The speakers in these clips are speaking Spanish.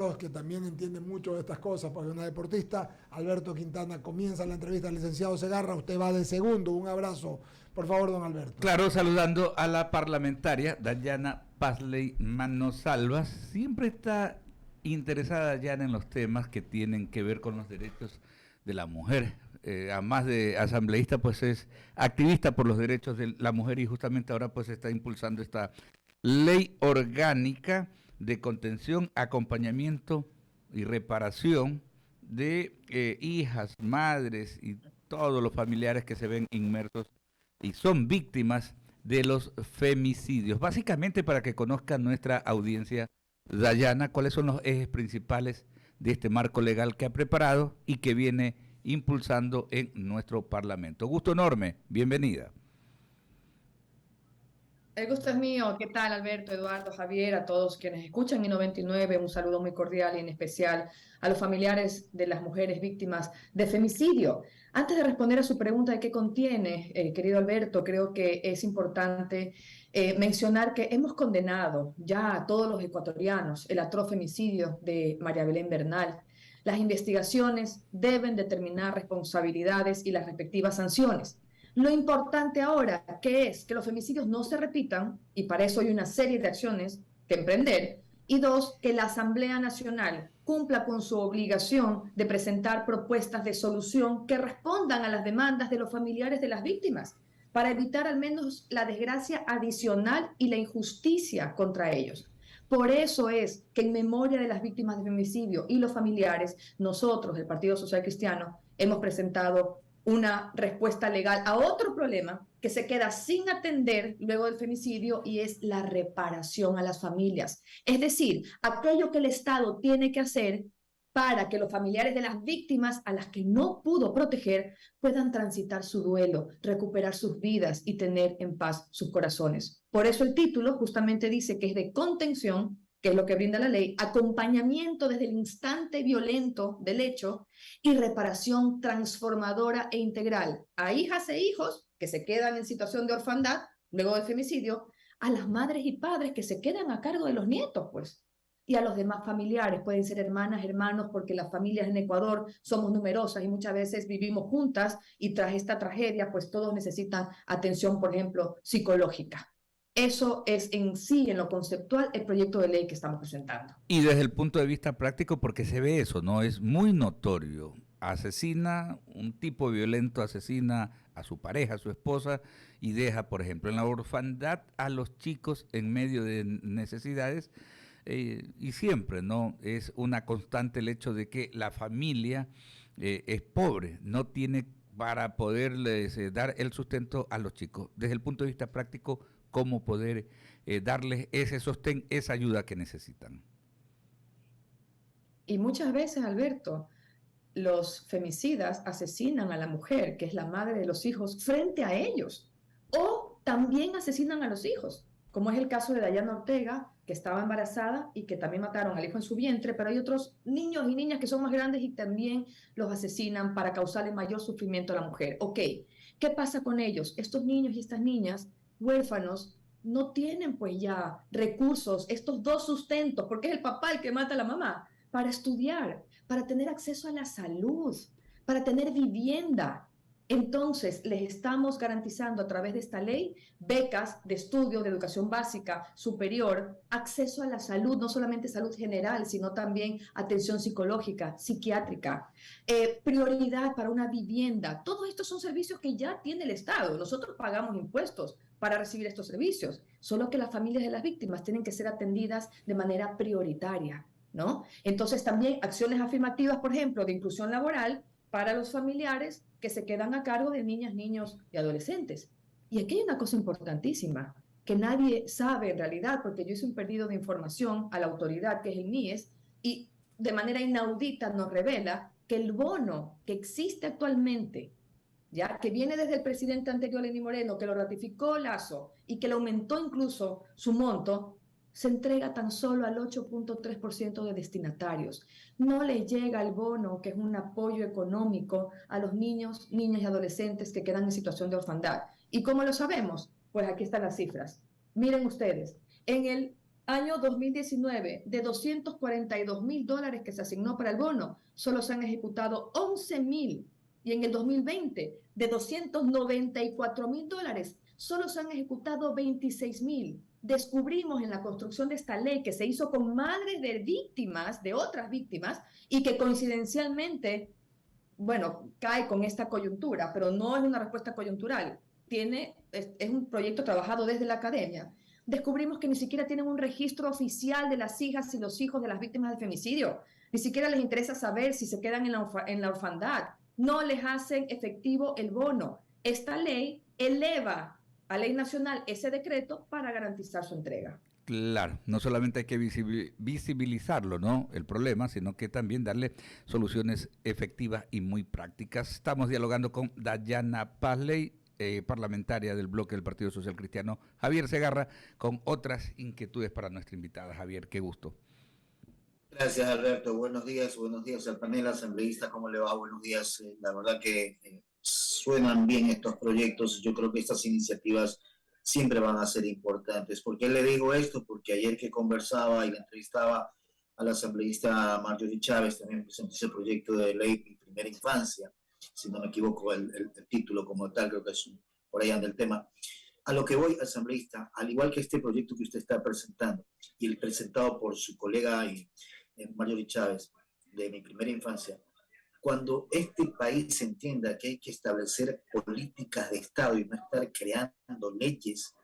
que también entienden mucho de estas cosas, porque una deportista, Alberto Quintana, comienza la entrevista al licenciado Segarra, usted va de segundo, un abrazo, por favor, don Alberto. Claro, saludando a la parlamentaria Dayana Pazley Manosalva, siempre está interesada Dayana en los temas que tienen que ver con los derechos de la mujer. Además de asambleísta, pues es activista por los derechos de la mujer y justamente ahora pues está impulsando esta ley orgánica de contención, acompañamiento y reparación de hijas, madres y todos los familiares que se ven inmersos y son víctimas de los femicidios. Básicamente para que conozca nuestra audiencia, Dayana, cuáles son los ejes principales de este marco legal que ha preparado y que viene impulsando en nuestro Parlamento. Gusto enorme, bienvenida. El gusto es mío. ¿Qué tal, Alberto, Eduardo, Javier, a todos quienes escuchan I99? Un saludo muy cordial y en especial a los familiares de las mujeres víctimas de femicidio. Antes de responder a su pregunta de qué contiene, querido Alberto, creo que es importante mencionar que hemos condenado ya a todos los ecuatorianos el atroz femicidio de María Belén Bernal. Las investigaciones deben determinar responsabilidades y las respectivas sanciones. Lo importante ahora, que es que los femicidios no se repitan, y para eso hay una serie de acciones que emprender, y dos, que la Asamblea Nacional cumpla con su obligación de presentar propuestas de solución que respondan a las demandas de los familiares de las víctimas, para evitar al menos la desgracia adicional y la injusticia contra ellos. Por eso es que en memoria de las víctimas de femicidio y los familiares, nosotros, el Partido Social Cristiano, hemos presentado una respuesta legal a otro problema que se queda sin atender luego del femicidio y es la reparación a las familias. Es decir, aquello que el Estado tiene que hacer para que los familiares de las víctimas a las que no pudo proteger puedan transitar su duelo, recuperar sus vidas y tener en paz sus corazones. Por eso el título justamente dice que es de contención, que es lo que brinda la ley, acompañamiento desde el instante violento del hecho y reparación transformadora e integral a hijas e hijos que se quedan en situación de orfandad luego del femicidio, a las madres y padres que se quedan a cargo de los nietos, pues, y a los demás familiares, pueden ser hermanas, hermanos, porque las familias en Ecuador somos numerosas y muchas veces vivimos juntas y tras esta tragedia, pues todos necesitan atención, por ejemplo, psicológica. Eso es en sí, en lo conceptual, el proyecto de ley que estamos presentando. Y desde el punto de vista práctico, porque se ve eso, ¿no? Es muy notorio. Asesina, un tipo violento asesina a su pareja, a su esposa, y deja, por ejemplo, en la orfandad a los chicos en medio de necesidades. Y siempre, ¿no? Es una constante el hecho de que la familia es pobre, no tiene para poderles dar el sustento a los chicos. Desde el punto de vista práctico, cómo poder darles ese sostén, esa ayuda que necesitan. Y muchas veces, Alberto, los femicidas asesinan a la mujer, que es la madre de los hijos, frente a ellos. O también asesinan a los hijos, como es el caso de Dayana Ortega, que estaba embarazada y que también mataron al hijo en su vientre, pero hay otros niños y niñas que son más grandes y también los asesinan para causarle mayor sufrimiento a la mujer. Ok, ¿qué pasa con ellos? Estos niños y estas niñas huérfanos no tienen pues ya recursos, estos dos sustentos, porque es el papá el que mata a la mamá, para estudiar, para tener acceso a la salud, para tener vivienda. Entonces, les estamos garantizando a través de esta ley becas de estudio, de educación básica, superior, acceso a la salud, no solamente salud general, sino también atención psicológica, psiquiátrica, prioridad para una vivienda. Todos estos son servicios que ya tiene el Estado. Nosotros pagamos impuestos para recibir estos servicios, solo que las familias de las víctimas tienen que ser atendidas de manera prioritaria, ¿no? Entonces, también acciones afirmativas, por ejemplo, de inclusión laboral para los familiares que se quedan a cargo de niñas, niños y adolescentes. Y aquí hay una cosa importantísima que nadie sabe en realidad, porque yo hice un perdido de información a la autoridad, que es el MIES, y de manera inaudita nos revela que el bono que existe actualmente, ya que viene desde el presidente anterior, Lenín Moreno, que lo ratificó Lazo y que le aumentó incluso su monto, se entrega tan solo al 8.3% de destinatarios. No les llega el bono, que es un apoyo económico a los niños, niñas y adolescentes que quedan en situación de orfandad. ¿Y cómo lo sabemos? Pues aquí están las cifras. Miren ustedes, en el Año 2019, de $242,000 que se asignó para el bono, solo se han ejecutado 11,000. Y en el 2020, de $294,000, solo se han ejecutado 26,000. Descubrimos en la construcción de esta ley que se hizo con madres de víctimas, de otras víctimas, y que coincidencialmente, bueno, cae con esta coyuntura, pero no es una respuesta coyuntural. Es un proyecto trabajado desde la academia. Descubrimos que ni siquiera tienen un registro oficial de las hijas y los hijos de las víctimas de femicidio. Ni siquiera les interesa saber si se quedan en la orfandad. No les hacen efectivo el bono. Esta ley eleva a ley nacional ese decreto para garantizar su entrega. Claro, no solamente hay que visibilizarlo, ¿no? El problema, sino que también darle soluciones efectivas y muy prácticas. Estamos dialogando con Dayana Pazley, parlamentaria del bloque del Partido Social Cristiano, Javier Segarra, con otras inquietudes para nuestra invitada. Javier, qué gusto. Gracias, Alberto. Buenos días al panel asambleísta. ¿Cómo le va? Buenos días. La verdad que suenan bien estos proyectos. Yo creo que estas iniciativas siempre van a ser importantes. ¿Por qué le digo esto? Porque ayer que conversaba y le entrevistaba al asambleísta Marjorie Chávez, también presentó ese proyecto de ley Mi Primera Infancia. Si no me equivoco, el título como tal, creo que es por ahí anda el tema. A lo que voy, asambleísta, al igual que este proyecto que usted está presentando y el presentado por su colega Marjorie Chávez, de Mi Primera Infancia, cuando este país entienda que hay que establecer políticas de Estado y no estar creando leyes,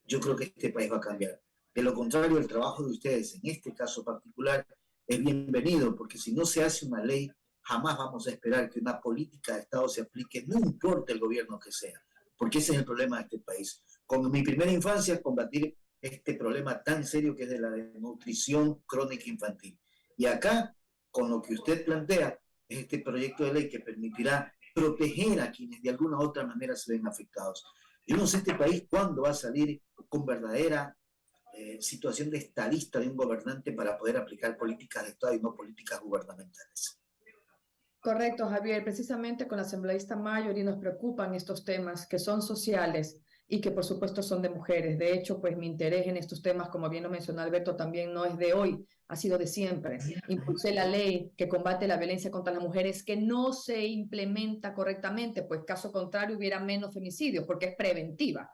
yo creo que este país va a cambiar. De lo contrario, el trabajo de ustedes, en este caso particular, es bienvenido, porque si no se hace una ley, jamás vamos a esperar que una política de Estado se aplique, no importa el gobierno que sea, porque ese es el problema de este país. Con Mi Primera Infancia, combatir este problema tan serio que es de la desnutrición crónica infantil. Y acá, con lo que usted plantea, es este proyecto de ley que permitirá proteger a quienes de alguna u otra manera se ven afectados. Yo no sé este país cuándo va a salir con verdadera situación de estadista de un gobernante para poder aplicar políticas de Estado y no políticas gubernamentales. Correcto, Javier. Precisamente con la asambleísta Marjorie nos preocupan estos temas que son sociales y que por supuesto son de mujeres. De hecho, pues mi interés en estos temas, como bien lo mencionó Alberto, también no es de hoy, ha sido de siempre. Impulsé la ley que combate la violencia contra las mujeres que no se implementa correctamente, pues caso contrario hubiera menos femicidios porque es preventiva.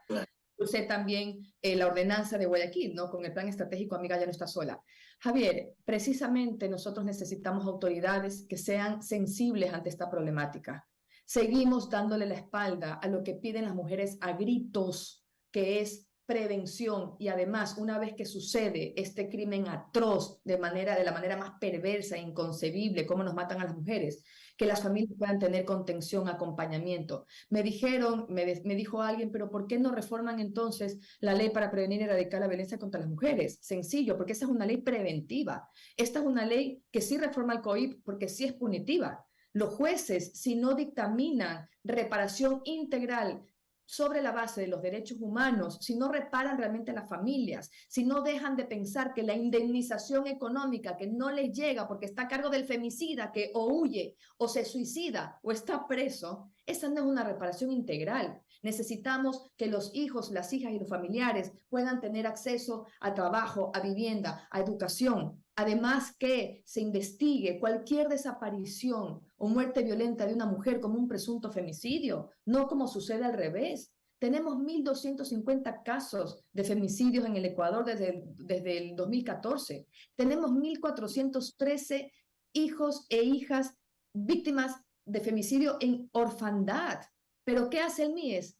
Usé también la ordenanza de Guayaquil, ¿no? Con el plan estratégico Amiga Ya No Está Sola. Javier, precisamente nosotros necesitamos autoridades que sean sensibles ante esta problemática. Seguimos dándole la espalda a lo que piden las mujeres a gritos, que es prevención, y además, una vez que sucede este crimen atroz de la manera más perversa e inconcebible, cómo nos matan a las mujeres, que las familias puedan tener contención, acompañamiento. Me dijo alguien, pero ¿por qué no reforman entonces la ley para prevenir y erradicar la violencia contra las mujeres? Sencillo, porque esa es una ley preventiva. Esta es una ley que sí reforma el COIP porque sí es punitiva. Los jueces, si no dictaminan reparación integral sobre la base de los derechos humanos, si no reparan realmente a las familias, si no dejan de pensar que la indemnización económica que no les llega porque está a cargo del femicida que o huye o se suicida o está preso, esa no es una reparación integral. Necesitamos que los hijos, las hijas y los familiares puedan tener acceso a trabajo, a vivienda, a educación. Además, que se investigue cualquier desaparición o muerte violenta de una mujer como un presunto femicidio, no como sucede al revés. Tenemos 1.250 casos de femicidios en el Ecuador desde el 2014. Tenemos 1.413 hijos e hijas víctimas de femicidio en orfandad. ¿Pero qué hace el MIES?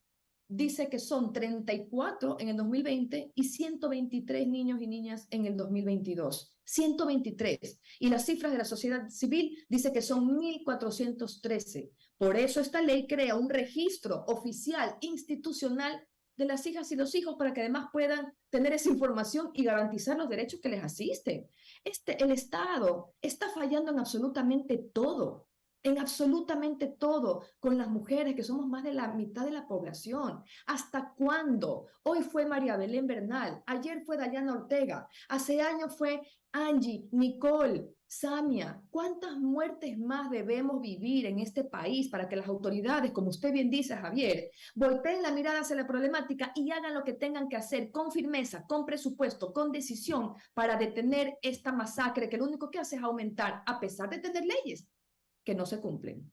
Dice que son 34 en el 2020 y 123 niños y niñas en el 2022. 123. Y las cifras de la sociedad civil dice que son 1.413. Por eso esta ley crea un registro oficial, institucional, de las hijas y los hijos para que además puedan tener esa información y garantizar los derechos que les asisten. El Estado está fallando en absolutamente todo. En absolutamente todo, con las mujeres, que somos más de la mitad de la población. ¿Hasta cuándo? Hoy fue María Belén Bernal, ayer fue Dayana Ortega, hace años fue Angie, Nicole, Samia, ¿cuántas muertes más debemos vivir en este país para que las autoridades, como usted bien dice, Javier, volteen la mirada hacia la problemática y hagan lo que tengan que hacer con firmeza, con presupuesto, con decisión para detener esta masacre que lo único que hace es aumentar, a pesar de tener leyes que no se cumplen?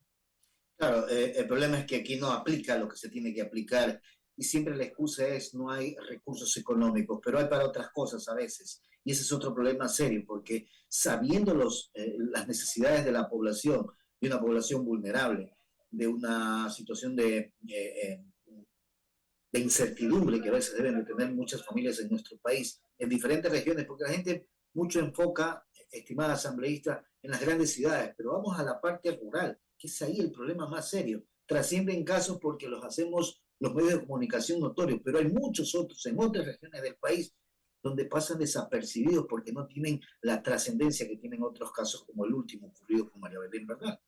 Claro, el problema es que aquí no aplica lo que se tiene que aplicar y siempre la excusa es no hay recursos económicos, pero hay para otras cosas a veces. Y ese es otro problema serio, porque sabiendo las necesidades de la población, de una población vulnerable, de una situación de incertidumbre que a veces deben de tener muchas familias en nuestro país, en diferentes regiones, porque la gente mucho enfoca, estimada asambleísta, en las grandes ciudades, pero vamos a la parte rural, que es ahí el problema más serio. Trascienden casos porque los hacemos los medios de comunicación notorios, pero hay muchos otros en otras regiones del país donde pasan desapercibidos porque no tienen la trascendencia que tienen otros casos como el último ocurrido con María Belén, ¿verdad?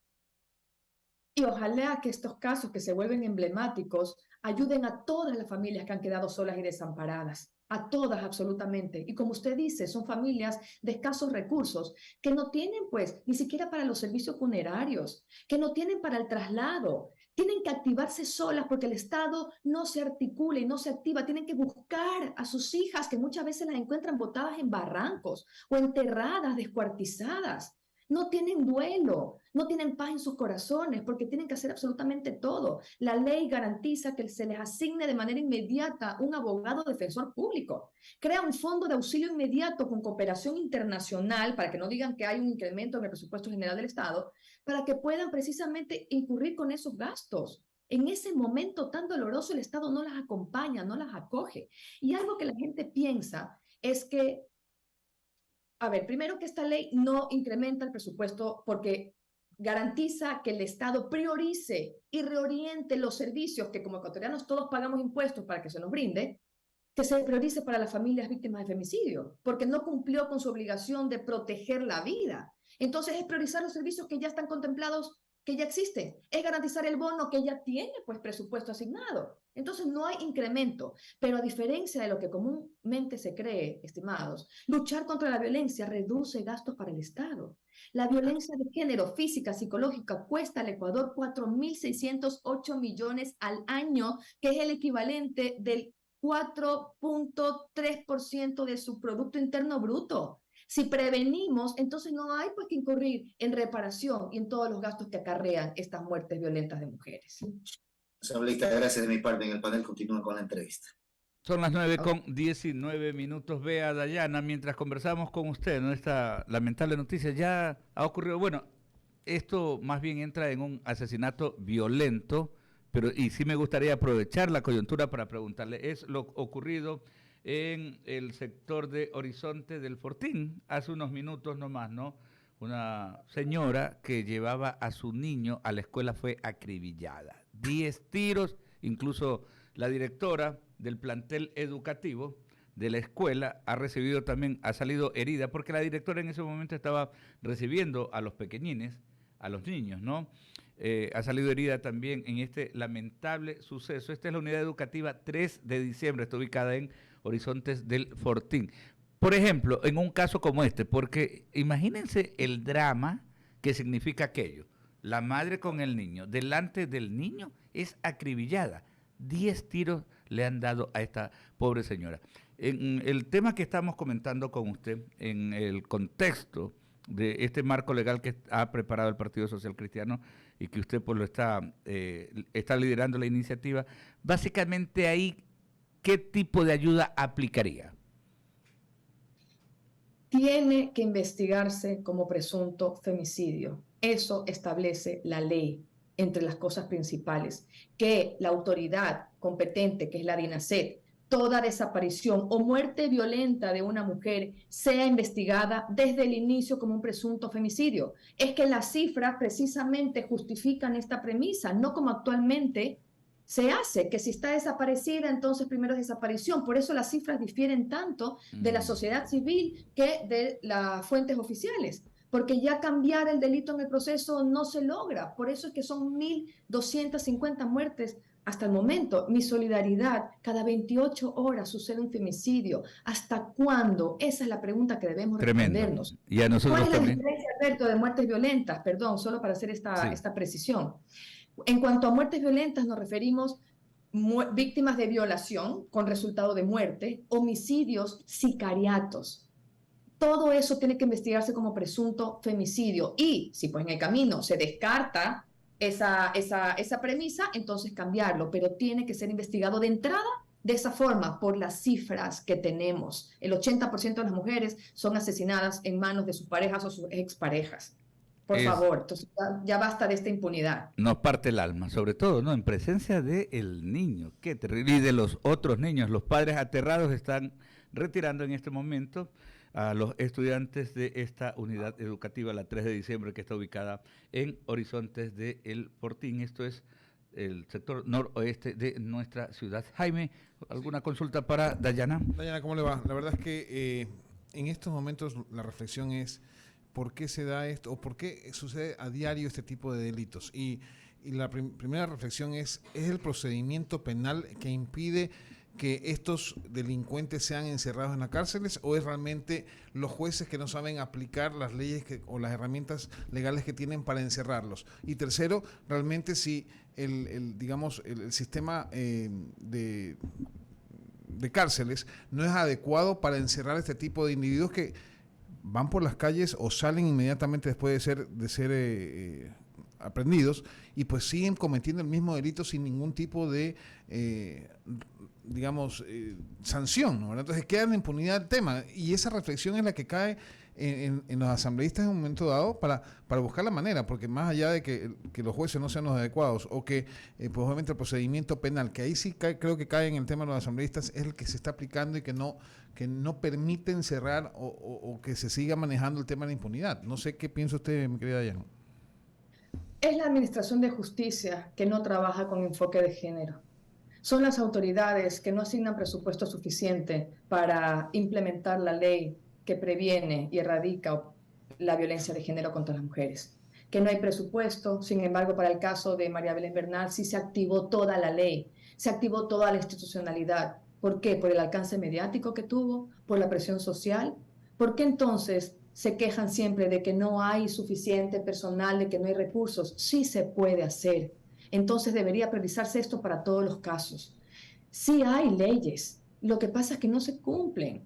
Y ojalá que estos casos que se vuelven emblemáticos ayuden a todas las familias que han quedado solas y desamparadas, a todas absolutamente. Y como usted dice, son familias de escasos recursos que no tienen pues ni siquiera para los servicios funerarios, que no tienen para el traslado. Tienen que activarse solas porque el Estado no se articula y no se activa. Tienen que buscar a sus hijas que muchas veces las encuentran botadas en barrancos o enterradas, descuartizadas. No tienen duelo, no tienen paz en sus corazones porque tienen que hacer absolutamente todo. La ley garantiza que se les asigne de manera inmediata un abogado defensor público. Crea un fondo de auxilio inmediato con cooperación internacional para que no digan que hay un incremento en el presupuesto general del Estado, para que puedan precisamente incurrir con esos gastos. En ese momento tan doloroso el Estado no las acompaña, no las acoge. Y algo que la gente piensa es que a ver, primero que esta ley no incrementa el presupuesto porque garantiza que el Estado priorice y reoriente los servicios que como ecuatorianos todos pagamos impuestos para que se nos brinde, que se priorice para las familias víctimas de femicidio, porque no cumplió con su obligación de proteger la vida. Entonces es priorizar los servicios que ya están contemplados, que ya existen, es garantizar el bono que ya tiene pues presupuesto asignado. Entonces no hay incremento, pero a diferencia de lo que comúnmente se cree, estimados, luchar contra la violencia reduce gastos para el Estado. La violencia de género, física, psicológica, cuesta al Ecuador 4.608 millones al año, que es el equivalente del 4.3% de su Producto Interno Bruto. Si prevenimos, entonces no hay pues que incurrir en reparación y en todos los gastos que acarrean estas muertes violentas de mujeres. Asambleísta, gracias de mi parte. En el panel continúa con la entrevista. Son las 9:19. Vea, Dayana, mientras conversamos con usted, ¿no? Esta lamentable noticia ya ha ocurrido. Bueno, esto más bien entra en un asesinato violento, pero y sí me gustaría aprovechar la coyuntura para preguntarle, es lo ocurrido en el sector de Horizonte del Fortín, hace unos minutos nomás, ¿no? Una señora que llevaba a su niño a la escuela fue acribillada. 10 tiros, incluso la directora del plantel educativo de la escuela ha salido herida, porque la directora en ese momento estaba recibiendo a los pequeñines, a los niños, ¿no? Ha salido herida también en este lamentable suceso. Esta es la unidad educativa 3 de diciembre, está ubicada en Horizontes del Fortín. Por ejemplo, en un caso como este, porque imagínense el drama que significa aquello. La madre con el niño, delante del niño, es acribillada. 10 tiros le han dado a esta pobre señora. En el tema que estamos comentando con usted, en el contexto de este marco legal que ha preparado el Partido Social Cristiano y que usted pues lo está liderando la iniciativa, básicamente ahí, ¿qué tipo de ayuda aplicaría? Tiene que investigarse como presunto femicidio. Eso establece la ley, entre las cosas principales, que la autoridad competente, que es la DINASET, toda desaparición o muerte violenta de una mujer sea investigada desde el inicio como un presunto femicidio. Es que las cifras precisamente justifican esta premisa, no como actualmente se hace, que si está desaparecida, entonces primero es desaparición. Por eso las cifras difieren tanto de la sociedad civil que de las fuentes oficiales, porque ya cambiar el delito en el proceso no se logra. Por eso es que son 1.250 muertes hasta el momento, mi solidaridad, cada 28 horas sucede un femicidio. ¿Hasta cuándo? Esa es la pregunta que debemos respondernos. Y a nosotros ¿Cuál es la también. diferencia, Alberto, de muertes violentas? Perdón, solo para hacer Sí. esta precisión. En cuanto a muertes violentas, nos referimos víctimas de violación con resultado de muerte, homicidios, sicariatos. Todo eso tiene que investigarse como presunto femicidio. Y si pues en el camino se descarta esa premisa, entonces cambiarlo, pero tiene que ser investigado de entrada de esa forma, por las cifras que tenemos. El 80% de las mujeres son asesinadas en manos de sus parejas o sus exparejas. Por favor, entonces ya basta de esta impunidad. Nos parte el alma, sobre todo, ¿no? En presencia del niño, qué terrible, y de los otros niños. Los padres aterrados están retirando en este momento a los estudiantes de esta unidad educativa, la 3 de diciembre, que está ubicada en Horizontes de El Fortín. Esto es el sector noroeste de nuestra ciudad. Jaime, ¿alguna consulta para Dayana? Dayana, ¿cómo le va? La verdad es que en estos momentos la reflexión es por qué se da esto o por qué sucede a diario este tipo de delitos. Y la primera reflexión es el procedimiento penal que impide que estos delincuentes sean encerrados en las cárceles, o es realmente los jueces que no saben aplicar las leyes o las herramientas legales que tienen para encerrarlos. Y tercero, realmente si el sistema de cárceles no es adecuado para encerrar a este tipo de individuos que van por las calles o salen inmediatamente después de ser aprendidos, y pues siguen cometiendo el mismo delito sin ningún tipo de sanción, ¿no? Entonces queda en la impunidad el tema, y esa reflexión es la que cae en los asambleístas en un momento dado para buscar la manera, porque más allá de que los jueces no sean los adecuados o que pues obviamente el procedimiento penal, que ahí sí creo que cae en el tema de los asambleístas, es el que se está aplicando y que no permite encerrar o que se siga manejando el tema de la impunidad. No sé qué piensa usted, mi querida Dayana. Es la administración de justicia que no trabaja con enfoque de género. Son las autoridades que no asignan presupuesto suficiente para implementar la ley que previene y erradica la violencia de género contra las mujeres. Que no hay presupuesto, sin embargo, para el caso de María Belén Bernal sí se activó toda la ley, se activó toda la institucionalidad. ¿Por qué? Por el alcance mediático que tuvo, por la presión social. ¿Por qué entonces se quejan siempre de que no hay suficiente personal, de que no hay recursos? Sí se puede hacer. Entonces debería priorizarse esto para todos los casos. Sí hay leyes, lo que pasa es que no se cumplen.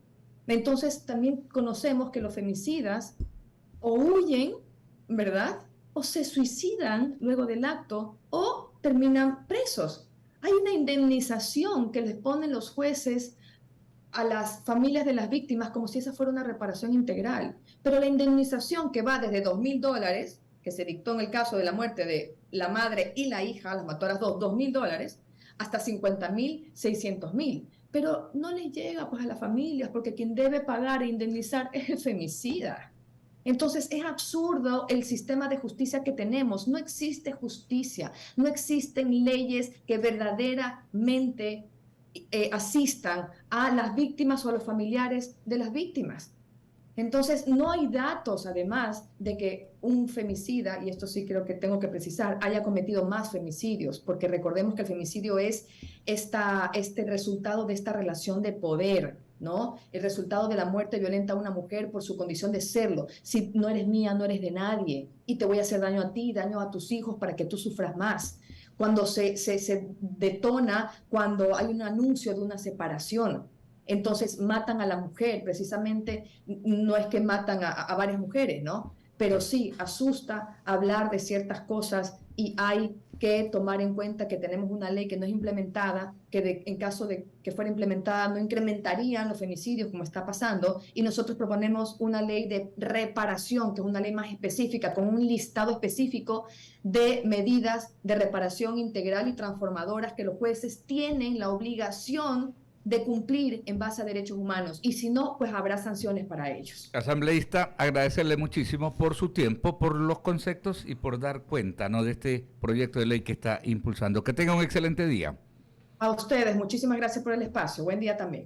Entonces también conocemos que los femicidas o huyen, ¿verdad? O se suicidan luego del acto o terminan presos. Hay una indemnización que les ponen los jueces a las familias de las víctimas como si esa fuera una reparación integral. Pero la indemnización, que va desde $2.000, que se dictó en el caso de la muerte de la madre y la hija, las mató a las dos, $2.000, hasta 50.000, 600.000. Pero no les llega pues a las familias, porque quien debe pagar e indemnizar es el femicida. Entonces es absurdo el sistema de justicia que tenemos. No existe justicia, no existen leyes que verdaderamente asistan a las víctimas o a los familiares de las víctimas. Entonces no hay datos, además, de que un femicida, y esto sí creo que tengo que precisar, haya cometido más femicidios, porque recordemos que el femicidio es este resultado de esta relación de poder, ¿no? El resultado de la muerte violenta a una mujer por su condición de serlo. Si no eres mía, no eres de nadie, y te voy a hacer daño a ti, daño a tus hijos para que tú sufras más. Cuando se detona, cuando hay un anuncio de una separación, entonces matan a la mujer, precisamente no es que matan a varias mujeres, ¿no? Pero sí asusta hablar de ciertas cosas, y hay que tomar en cuenta que tenemos una ley que no es implementada, que en caso de que fuera implementada no incrementarían los femicidios como está pasando, y nosotros proponemos una ley de reparación, que es una ley más específica, con un listado específico de medidas de reparación integral y transformadoras que los jueces tienen la obligación de cumplir en base a derechos humanos, y si no, pues habrá sanciones para ellos. Asambleísta, agradecerle muchísimo por su tiempo, por los conceptos y por dar cuenta, ¿no?, de este proyecto de ley que está impulsando. Que tenga un excelente día. A ustedes, muchísimas gracias por el espacio. Buen día también.